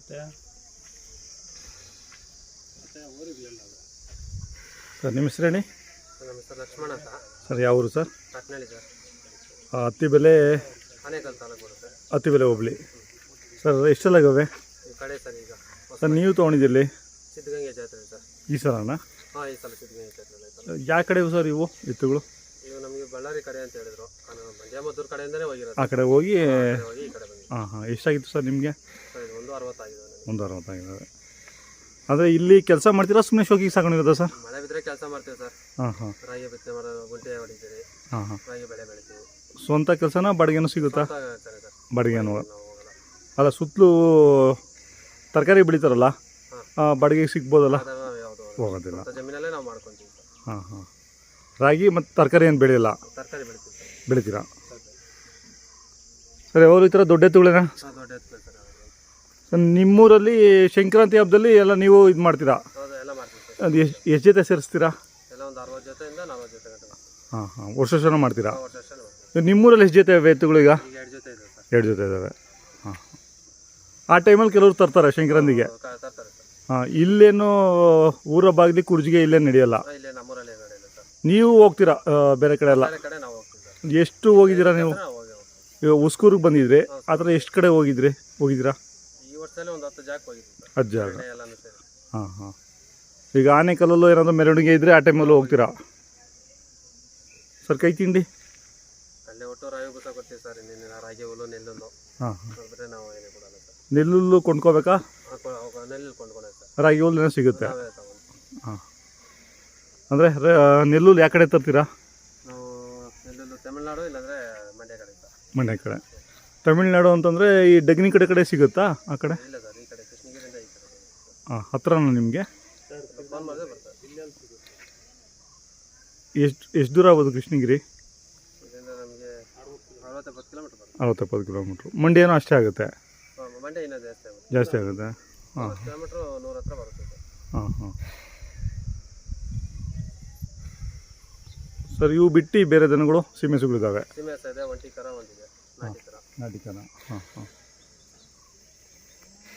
Sir ನಿಮ್ಮ ಹೆಸರು ಹೇಳಿ. ನಮ್ಮ ಹೆಸರು ಲಕ್ಷ್ಮಣ ಅಂತ ಸರ್ ಯಾವ ಊರು ಸರ್? ಕಟ್ನಳ್ಳಿ ಸರ್. ಅತ್ತಿಬೆಲೆ ಆನೇಕಲ್ ತಾಲೂಕು ಬರುತ್ತೆ. ಅತ್ತಿಬೆಲೆ ಹೋಬಳಿ. ಸರ್ ಎಷ್ಟೆಲ್ಲ ಇದ್ದಾವೆ ಈ ಕಡೆ ಸರ್ ಈಗ ಸರ್ ನೀವು ತೊಗೊಂಡಿದ್ದಿಲ್ಲಿ? ಸಿದ್ಧಗಂಗೆ ಜಾತ್ರೆ ಸರ್. ಈ ಸಲನಾ? ಹಾಂ, ಈ ಸಲ ಸಿದ್ಧಗಂಗೆ ಜಾತ್ರೆ. ಯಾವ ಕಡೆ ಸರ್ ಇವು ಎತ್ತುಗಳು? ಇವು ನಮಗೆ ಬಳ್ಳಾರಿ ಕಡೆ ಅಂತ ಹೇಳಿದ್ರು. ನಾನು ಮಂಡ್ಯ ಮದ್ದೂರು ಕಡೆಯಿಂದನೇ ಹೋಗಿರೋದು. ಆ ಕಡೆ ಹೋಗಿ ಈ ಕಡೆ ಬಂದು ಹಾಂ ಹಾಂ. ಎಷ್ಟಾಗಿತ್ತು ಸರ್ ನಿಮಗೆ? ಸರ್ ಇದು 160 ಆಗಿದೆ. 160 ಅಂದರೆ ಇಲ್ಲಿ ಕೆಲಸ ಮಾಡ್ತೀರಾ ಸುಮ್ಮನೆ ಶೋಕಿಗೆ ಸಾಕೊಂಡಿರೋದಾ ಸರ್? ಮಳೆ ಬಿದ್ದರೆ ಕೆಲಸ ಮಾಡ್ತೀವಿ ಸರ್. ಹಾಂ ಹಾಂ. ರಾಗಿ ಬಿತ್ತನೆ ಮಾಡೋದು, ಗುಂಟೆ ಹೊಡಿತೀವಿ. ಹಾಂ ಹಾಂ. ರಾಗಿ ಬೆಳೆ ಬೆಳಿತೀವಿ. ಸ್ವಂತ ಕೆಲಸನ ಬಾಡಿಗೆನೂ ಸಿಗುತ್ತಾ? ಸರ್ ಬಾಡಿಗೆನೂ ನಾವು ಹೋಗಲ್ಲ. ಅಲ್ಲ, ಸುತ್ತಲೂ ತರಕಾರಿ ಬೆಳೀತಾರಲ್ಲ, ಬಾಡಿಗೆಗೆ ಸಿಗ್ಬೋದಲ್ಲ? ಯಾವುದು ಹೋಗೋದಿಲ್ಲ. ಜಮೀನಲ್ಲೇ ನಾವು ಮಾಡ್ಕೊತೀವಿ ಸರ್. ಹಾಂ ಹಾಂ. ರಾಗಿ ಮತ್ತು ತರಕಾರಿ ಏನು ಬೆಳೆಯಲ್ಲ? ತರಕಾರಿ ಬೆಳಿತೀವಿ ಸರ್. ಬೆಳಿತೀರಾ? ಸರ್ ಯಾವಾಗ ಈ ಥರ ದೊಡ್ಡ ಎತ್ತುಗಳೇನಾ? ದೊಡ್ಡ ಎತ್ತುಗಳು ಸರ್. ಸರ್ ನಿಮ್ಮೂರಲ್ಲಿ ಸಂಕ್ರಾಂತಿ ಹಬ್ಬದಲ್ಲಿ ಎಲ್ಲ ನೀವು ಇದು ಮಾಡ್ತೀರಾ? ಹೌದು, ಎಲ್ಲ ಮಾಡ್ತೀವಿ ಸರ್. ಅದು ಎಷ್ಟು ಜೊತೆ ಸೇರಿಸ್ತೀರಾ? ಎಲ್ಲ ಒಂದು 60 ಜೊತೆಯಿಂದ 40 ಜೊತೆ ಗಂಟೆ. ಹಾಂ ಹಾಂ. ವರ್ಷ ಮಾಡ್ತೀರಾ? ವರ್ಷ ನಿಮ್ಮೂರಲ್ಲಿ ಎಷ್ಟು ಜೊತೆ ಎತ್ತುಗಳು ಈಗ? 2 ಜೊತೆ ಇದೆ ಸರ್. 2 ಜೊತೆ ಇದ್ದಾವೆ. ಹಾಂ. ಆ ಟೈಮಲ್ಲಿ ಕೆಲವರು ತರ್ತಾರೆ ಸಂಕ್ರಾಂತಿಗೆ. ತರ್ತಾರೆ ಸರ್. ಹಾಂ. ಇಲ್ಲೇನು ಊರ ಬಾಗಿಲಿ ಕುರ್ಜಿಗೆ ಇಲ್ಲೇ ನಡೆಯಲ್ಲ? ಇಲ್ಲೇ ನಮ್ಮೂರಲ್ಲಿ ನಡೆಯಲ್ಲ ಸರ್. ನೀವು ಹೋಗ್ತೀರಾ ಬೇರೆ ಕಡೆ ಎಲ್ಲ? ಬೇರೆ ಕಡೆ ನಾವು ಹೋಗ್ತೀವಿ ಸರ್. ಎಷ್ಟು ಹೋಗಿದ್ದೀರಾ ನೀವು? ಈಗ ಉಸ್ಕೂರಿಗೆ ಬಂದಿದ್ರಿ, ಆ ಥರ ಎಷ್ಟು ಕಡೆ ಹೋಗಿದ್ದೀರಾ? ಈ ವರ್ಷದಲ್ಲಿ ಒಂದು 10 ಜಾಗ ಹೋಗಿದ್ವಿ ಸರ್. 10 ಜಾಗ. ಎಲ್ಲಾನು ಸೇರಿ. ಹಾಂ ಹಾಂ. ಈಗ ಆನೆಕಲ್ಲಲ್ಲೂ ಏನಾದರೂ ಮೆರವಣಿಗೆ ಇದ್ದರೆ ಆ ಟೈಮಲ್ಲೂ ಹೋಗ್ತೀರಾ ಸರ್? ಕೈ ತಿಂಡಿ ಅಲ್ಲೇ ಒಟ್ಟು ರಾಗಿ ಭೂಸ ಕೊಡ್ತೀವಿ ಸರ್. ಇನ್ನೇನಿಲ್ಲ, ರಾಗಿ ಹುಲ್ಲು, ನೆಲ್ಲುಲ್ಲು. ಹಾಂ ಹಾಂ. ನೋಡಿದ್ರೆ ನಾವು ಏನೇ ಕೊಡಲ್ಲ ಸರ್. ನೆಲ್ಲುಲ್ಲು ಕೊಂಡ್ಕೋಬೇಕಾ? ನೆಲ್ಲು ಕೊಂಡ್ಕೊಳ್ಳೋದು ಸರ್. ರಾಗಿ ಹುಲ್ಲೇನೋ ಸಿಗುತ್ತೆ? ನಾವೇ ತಗೊಂಡು. ಹಾಂ. ಅಂದರೆ ನೆಲ್ಲುಲ್ಲು ಯಾವ ಕಡೆ ತರ್ತೀರಾ? ನಾವು ನೆಲ್ಲುಲ್ಲು ತಮಿಳ್ನಾಡು ಇಲ್ಲಾಂದರೆ ಮಂಡ್ಯ ಕಡೆ ಸರ್. ಮಂಡ್ಯ ಕಡೆ. ತಮಿಳ್ನಾಡು ಅಂತಂದರೆ ಈ ಡಗ್ನಿ ಕಡೆ ಸಿಗುತ್ತಾ ಆ ಕಡೆ? ಇಲ್ಲ ಸರ್, ಈ ಕಡೆ ಕೃಷ್ಣಗಿರಿಯಿಂದ ಈ ಕಡೆ. ಹಾಂ. ಹತ್ರನಾ ನಿಮಗೆ? ಫೋನ್ ಮಾಡಿದ್ರೆ ಬರ್ತಾರೆ. ಎಷ್ಟು ದೂರ ಆಗ್ಬೋದು ಕೃಷ್ಣಗಿರಿ? ಇದರಿಂದ ನಮಗೆ 60-70 ಕಿಲೋಮೀಟರ್ ಬರುತ್ತೆ. 60-70 ಕಿಲೋಮೀಟ್ರು. ಮಂಡ್ಯನೂ ಅಷ್ಟೇ ಆಗುತ್ತೆ? ಮಂಡ್ಯ ಇನ್ನೂ ಜಾಸ್ತಿ ಆಗುತ್ತೆ. ಜಾಸ್ತಿ ಆಗುತ್ತೆ. ಹಾಂ. ಕಿಲೋಮೀಟ್ರು 100 ಹತ್ರ ಬರುತ್ತೆ ಸರ್. ಹಾಂ ಹಾಂ. ಸರ್ ಇವು ಬಿಟ್ಟು ಬೇರೆ ದನಗಳು ಸೀಮೆಸುಗಳಿದ್ದಾವೆ? ಸೀಮೆ ಹಸ ಇದೆ, ಒಂಟಿ ಕರ ಒಂದಿದೆ, ನಾಟಿ ಕರ. ನಾಟಿ ಕರ. ಹಾಂ ಹಾಂ.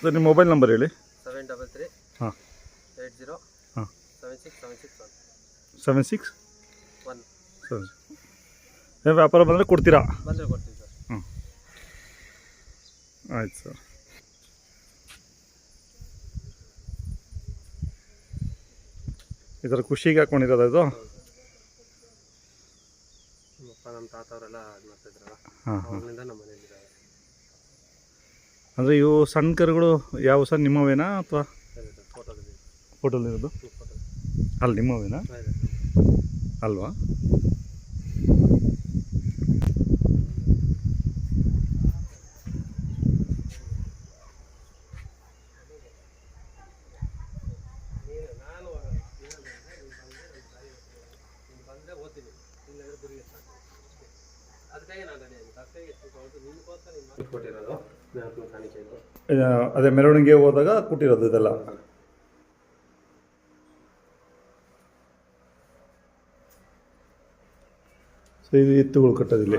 ಸರ್ ನಿಮ್ಮ ಮೊಬೈಲ್ ನಂಬರ್ ಹೇಳಿ. 733 ಹಾಂ 80 ಹಾಂ 76761. 76 1 ಸರ್. ವ್ಯಾಪಾರ ಬಂದರೆ ಕೊಡ್ತೀರಾ? ಬಂದರೆ ಕೊಡ್ತೀವಿ ಸರ್. ಹ್ಞೂ. ಆಯ್ತು ಸರ್. ಈ ಥರ ಖುಷಿಗೆ ಹಾಕ್ಕೊಂಡಿರೋದು ಇದು? ನಮ್ಮ ತಾತ ಅವರೆಲ್ಲ ಇದು ಮಾಡ್ತಿದ್ರಲ್ಲ, ಹಾಂ ಹಾಂ. ಅವಾಗಿಂದ ನಮ್ಮ ಮನೇಲಿ ಇದ್ದಾವೆ. ಅಂದರೆ ಇವು ಸಣ್ಣ ಕರುಗಳು ಯಾವ ಸರ್, ನಿಮ್ಮವೇನಾ ಅಥವಾ? ಫೋಟೋದಲ್ಲಿ ಫೋಟೋಲಿರೋದು ಅಲ್ಲಿ ನಿಮ್ಮವೇನಾ ಅಲ್ವಾ? ಅದೇ ಮೆರವಣಿಗೆ ಹೋದಾಗ ಕೊಟ್ಟಿರೋದು ಇದೆಲ್ಲ? ಸೊ ಇದು ಎತ್ತುಗಳು ಕಟ್ಟೋದಿಲ್ಲ?